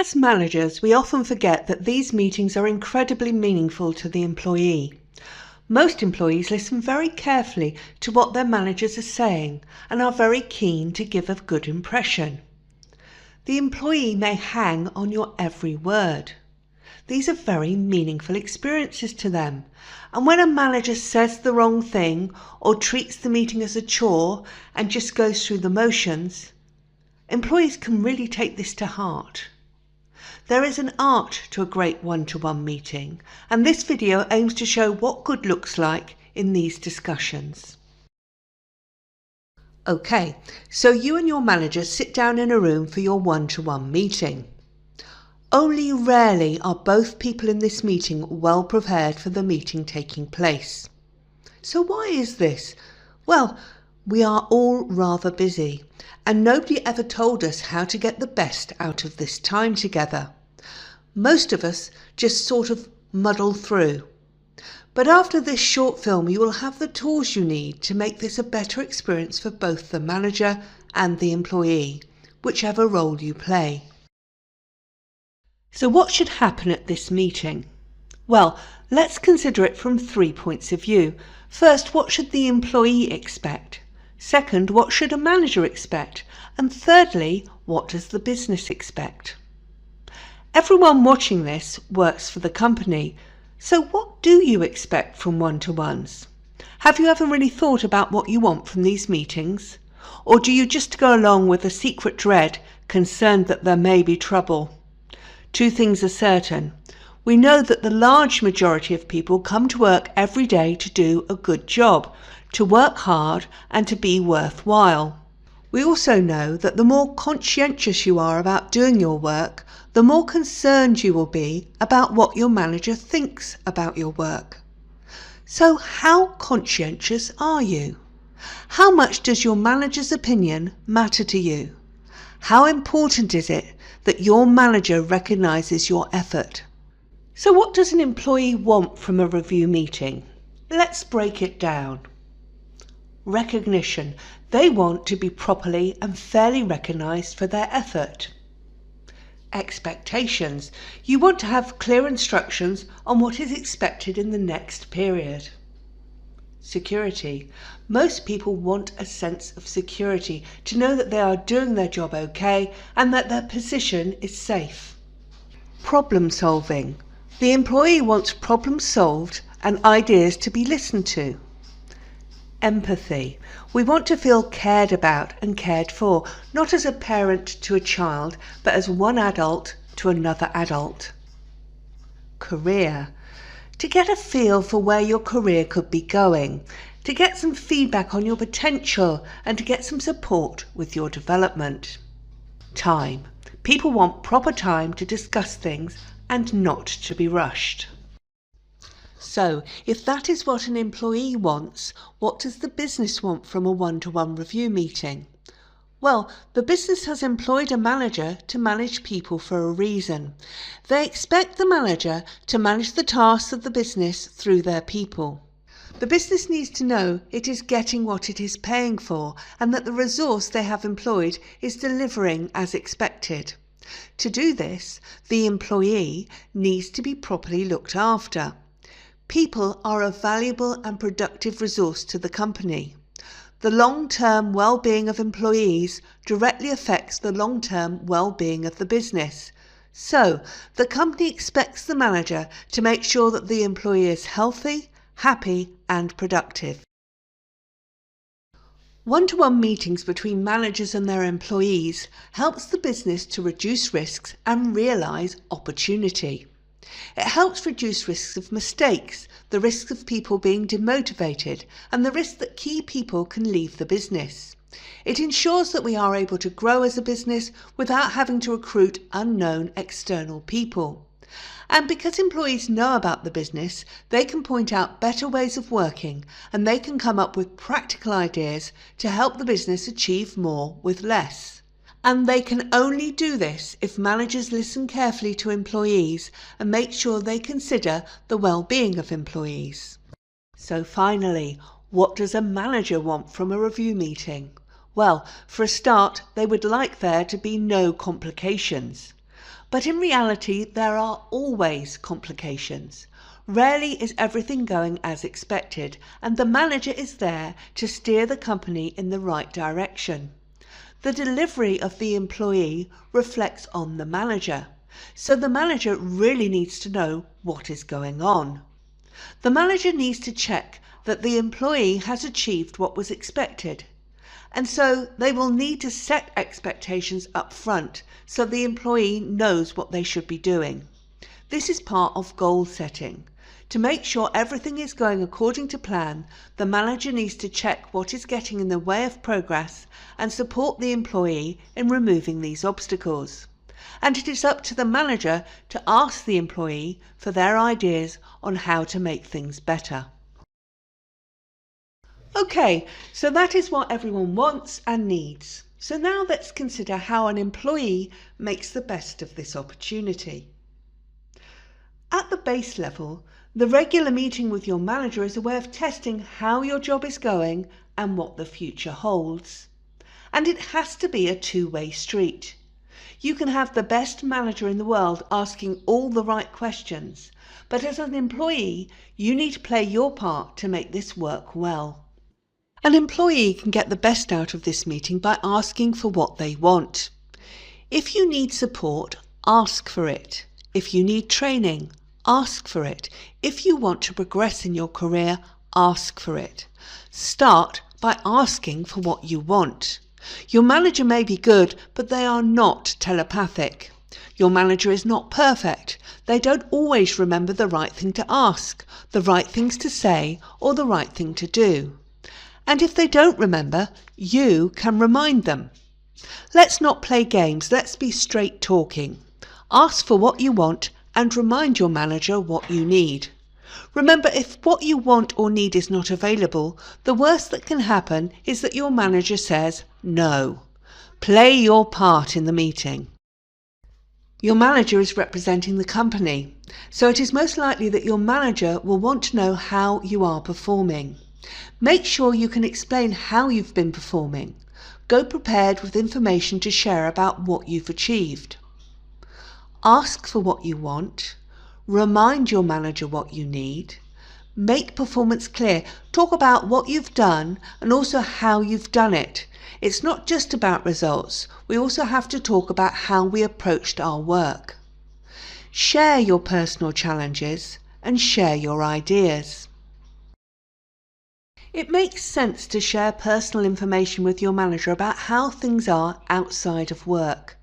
As managers, we often forget that these meetings are incredibly meaningful to the employee. Most employees listen very carefully to what their managers are saying and are very keen to give a good impression. The employee may hang on your every word. These are very meaningful experiences to them, and when a manager says the wrong thing or treats the meeting as a chore and just goes through the motions, employees can really take this to heart. There is an art to a great one-to-one meeting, and this video aims to show what good looks like in these discussions. Okay, so you and your manager sit down in a room for your one-to-one meeting. Only rarely are both people in this meeting well prepared for the meeting taking place. So why is this? Well, we are all rather busy, and nobody ever told us how to get the best out of this time together. Most of us just sort of muddle through. But after this short film, you will have the tools you need to make this a better experience for both the manager and the employee, whichever role you play. So what should happen at this meeting? Well, let's consider it from 3 points of view. First, what should the employee expect? Second, what should a manager expect? And thirdly, what does the business expect? Everyone watching this works for the company. So what do you expect from one-to-ones? Have you ever really thought about what you want from these meetings? Or do you just go along with a secret dread, concerned that there may be trouble? Two things are certain. We know that the large majority of people come to work every day to do a good job, to work hard and to be worthwhile. We also know that the more conscientious you are about doing your work, the more concerned you will be about what your manager thinks about your work. So how conscientious are you? How much does your manager's opinion matter to you? How important is it that your manager recognises your effort? So what does an employee want from a review meeting? Let's break it down. Recognition. They want to be properly and fairly recognised for their effort. Expectations. You want to have clear instructions on what is expected in the next period. Security. Most people want a sense of security, to know that they are doing their job okay and that their position is safe. Problem solving. The employee wants problems solved and ideas to be listened to. Empathy. We want to feel cared about and cared for, not as a parent to a child, but as one adult to another adult. Career. To get a feel for where your career could be going, to get some feedback on your potential and to get some support with your development. Time. People want proper time to discuss things and not to be rushed. So, if that is what an employee wants, what does the business want from a one-to-one review meeting? Well, the business has employed a manager to manage people for a reason. They expect the manager to manage the tasks of the business through their people. The business needs to know it is getting what it is paying for and that the resource they have employed is delivering as expected. To do this, the employee needs to be properly looked after. People are a valuable and productive resource to the company. The long-term well-being of employees directly affects the long-term well-being of the business. So, the company expects the manager to make sure that the employee is healthy, happy and productive. One-to-one meetings between managers and their employees helps the business to reduce risks and realise opportunity. It helps reduce risks of mistakes, the risks of people being demotivated, and the risk that key people can leave the business. It ensures that we are able to grow as a business without having to recruit unknown external people. And because employees know about the business, they can point out better ways of working and they can come up with practical ideas to help the business achieve more with less. And they can only do this if managers listen carefully to employees and make sure they consider the well-being of employees. So finally, what does a manager want from a review meeting? Well, for a start, they would like there to be no complications. But in reality, there are always complications. Rarely is everything going as expected, and the manager is there to steer the company in the right direction. The delivery of the employee reflects on the manager, so the manager really needs to know what is going on. The manager needs to check that the employee has achieved what was expected, and so they will need to set expectations up front so the employee knows what they should be doing. This is part of goal setting. To make sure everything is going according to plan, the manager needs to check what is getting in the way of progress and support the employee in removing these obstacles. And it is up to the manager to ask the employee for their ideas on how to make things better. Okay, so that is what everyone wants and needs. So now let's consider how an employee makes the best of this opportunity. At the base level, the regular meeting with your manager is a way of testing how your job is going and what the future holds. And it has to be a two-way street. You can have the best manager in the world asking all the right questions, but as an employee, you need to play your part to make this work well. An employee can get the best out of this meeting by asking for what they want. If you need support, ask for it. If you need training, ask for it. If you want to progress in your career, ask for it. Start by asking for what you want. Your manager may be good, but they are not telepathic. Your manager is not perfect. They don't always remember the right thing to ask, the right things to say, or the right thing to do. And if they don't remember, you can remind them. Let's not play games, let's be straight talking. Ask for what you want and remind your manager what you need. Remember, if what you want or need is not available, the worst that can happen is that your manager says no. Play your part in the meeting. Your manager is representing the company, so it is most likely that your manager will want to know how you are performing. Make sure you can explain how you've been performing. Go prepared with information to share about what you've achieved. Ask for what you want. Remind your manager what you need. Make performance clear. Talk about what you've done and also how you've done it. It's not just about results. We also have to talk about how we approached our work. Share your personal challenges and share your ideas. It makes sense to share personal information with your manager about how things are outside of work.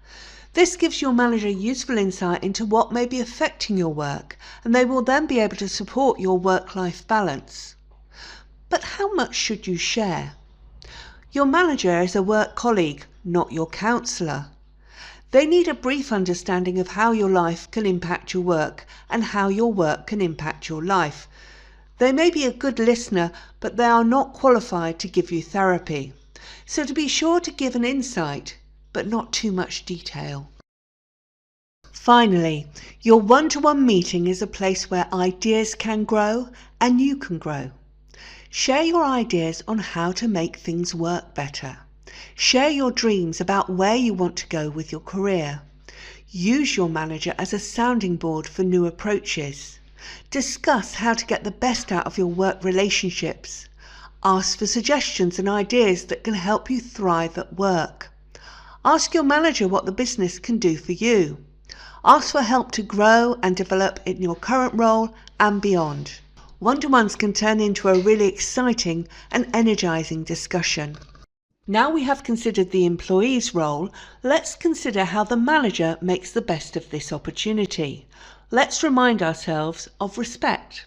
This gives your manager useful insight into what may be affecting your work, and they will then be able to support your work-life balance. But how much should you share? Your manager is a work colleague, not your counsellor. They need a brief understanding of how your life can impact your work and how your work can impact your life. They may be a good listener, but they are not qualified to give you therapy. So to be sure to give an insight, but not too much detail. Finally, your one-to-one meeting is a place where ideas can grow and you can grow. Share your ideas on how to make things work better. Share your dreams about where you want to go with your career. Use your manager as a sounding board for new approaches. Discuss how to get the best out of your work relationships. Ask for suggestions and ideas that can help you thrive at work. Ask your manager what the business can do for you. Ask for help to grow and develop in your current role and beyond. One-to-ones can turn into a really exciting and energizing discussion. Now we have considered the employee's role, let's consider how the manager makes the best of this opportunity. Let's remind ourselves of respect.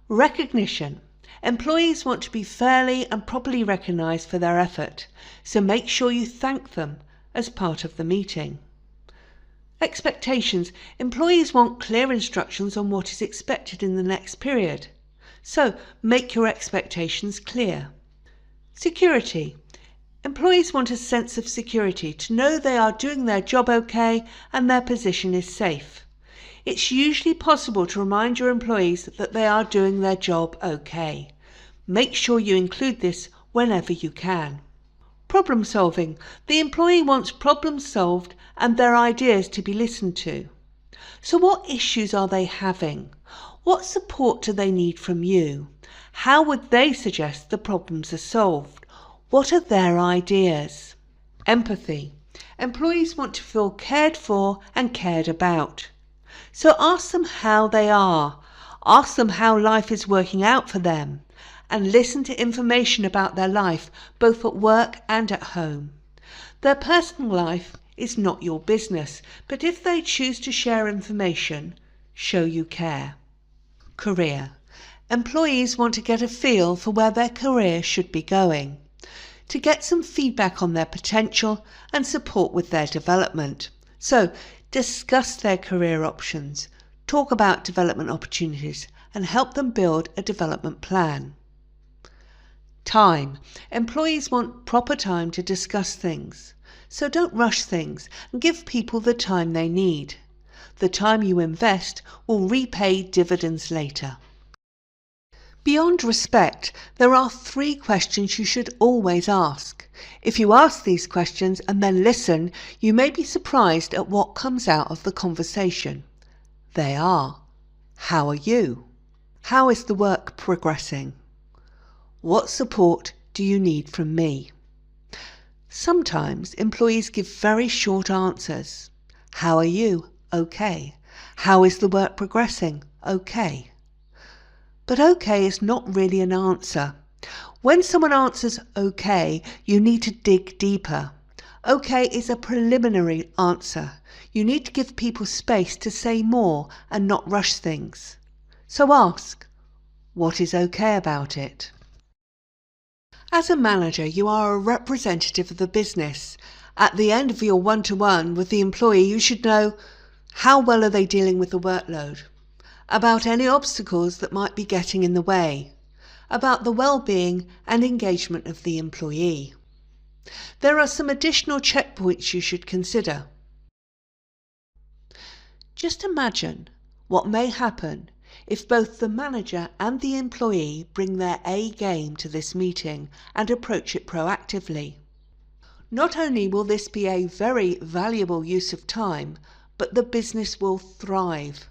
Recognition. Employees want to be fairly and properly recognised for their effort, so make sure you thank them as part of the meeting. Expectations. Employees want clear instructions on what is expected in the next period, so make your expectations clear. Security. Employees want a sense of security, to know they are doing their job okay and their position is safe. It's usually possible to remind your employees that they are doing their job okay. Make sure you include this whenever you can. Problem solving. The employee wants problems solved and their ideas to be listened to. So what issues are they having? What support do they need from you? How would they suggest the problems are solved? What are their ideas? Empathy. Employees want to feel cared for and cared about. So ask them how they are. Ask them how life is working out for them. And listen to information about their life, both at work and at home. Their personal life is not your business, but if they choose to share information, show you care. Career. Employees want to get a feel for where their career should be going, to get some feedback on their potential and support with their development. So, discuss their career options, talk about development opportunities, and help them build a development plan. Time. Employees want proper time to discuss things. So don't rush things and give people the time they need. The time you invest will repay dividends later. Beyond respect, there are 3 questions you should always ask. If you ask these questions and then listen, you may be surprised at what comes out of the conversation. They are: how are you? How is the work progressing? What support do you need from me? Sometimes employees give very short answers. How are you? Okay. How is the work progressing? Okay. But okay is not really an answer. When someone answers okay, you need to dig deeper. Okay is a preliminary answer. You need to give people space to say more and not rush things. So ask, what is okay about it? As a manager, you are a representative of the business. At the end of your one-to-one with the employee, you should know how well are they dealing with the workload, about any obstacles that might be getting in the way, about the well-being and engagement of the employee. There are some additional checkpoints you should consider. Just imagine what may happen if both the manager and the employee bring their A game to this meeting and approach it proactively. Not only will this be a very valuable use of time, but the business will thrive.